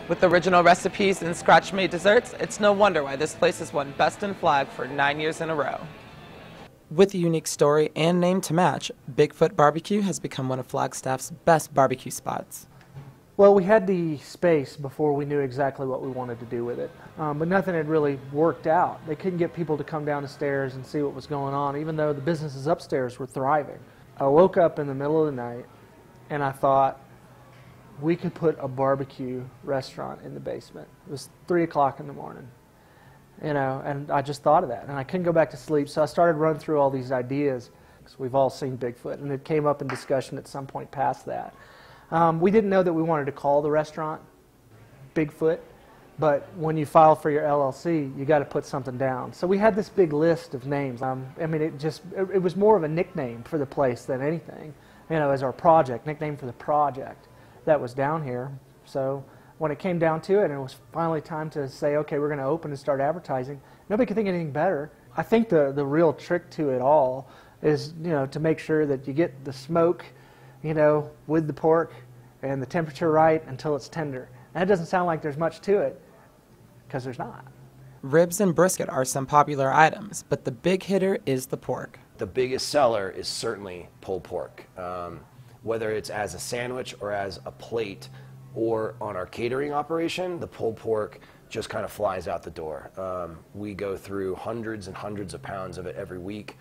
With original recipes and scratch-made desserts, it's no wonder why this place has won Best in Flag for 9 years in a row. With a unique story and name to match, Bigfoot BBQ has become one of Flagstaff's best barbecue spots. Well, we had the space before we knew exactly what we wanted to do with it, but nothing had really worked out. They couldn't get people to come down the stairs and see what was going on, even though the businesses upstairs were thriving. I woke up in the middle of the night and I thought, we could put a barbecue restaurant in the basement. It was 3 o'clock in the morning, and I just thought of that, and I couldn't go back to sleep, so I started running through all these ideas, because we've all seen Bigfoot, and it came up in discussion at some point past that. We didn't know that we wanted to call the restaurant Bigfoot, but when you file for your LLC, you got to put something down. So we had this big list of names. It was more of a nickname for the place than anything, as our project, nickname for the project that was down here. So when it came down to it, and it was finally time to say, okay, we're going to open and start advertising, nobody could think of anything better. I think the real trick to it all is, to make sure that you get the smoke, with the pork and the temperature right until it's tender. And that doesn't sound like there's much to it, because there's not. Ribs and brisket are some popular items, but the big hitter is the pork. The biggest seller is certainly pulled pork. Whether it's as a sandwich or as a plate or on our catering operation, the pulled pork just kind of flies out the door. We go through hundreds and hundreds of pounds of it every week.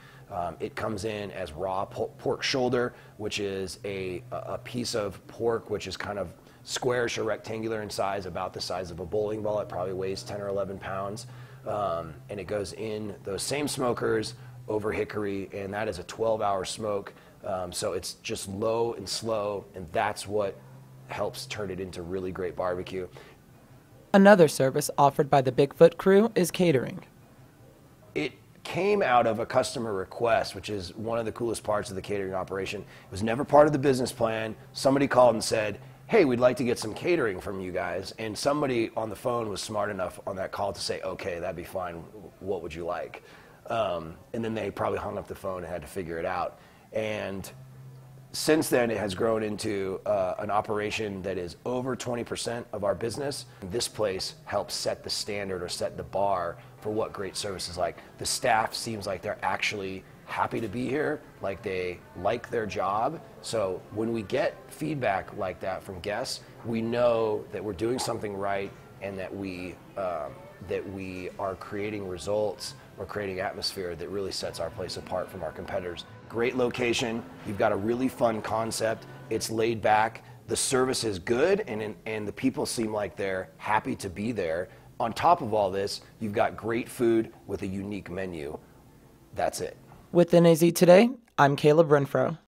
It comes in as raw pork shoulder, which is a piece of pork which is kind of squarish or rectangular in size, about the size of a bowling ball. It probably weighs 10 or 11 pounds. And it goes in those same smokers over hickory, and that is a 12-hour smoke. So it's just low and slow, and that's what helps turn it into really great barbecue. Another service offered by the Bigfoot crew is catering. It came out of a customer request, which is one of the coolest parts of the catering operation. It was never part of the business plan. Somebody called and said, hey, we'd like to get some catering from you guys. And somebody on the phone was smart enough on that call to say, okay, that'd be fine. What would you like? And then they probably hung up the phone and had to figure it out. And since then, it has grown into an operation that is over 20% of our business. This place helps set the standard or set the bar for what great service is like. The staff seems like they're actually happy to be here, like they like their job. So when we get feedback like that from guests, we know that we're doing something right and that we are creating results or creating atmosphere that really sets our place apart from our competitors. Great location, you've got a really fun concept, it's laid back, the service is good, and the people seem like they're happy to be there. On top of all this, you've got great food with a unique menu. That's it. With NAZ Today, I'm Caleb Renfro.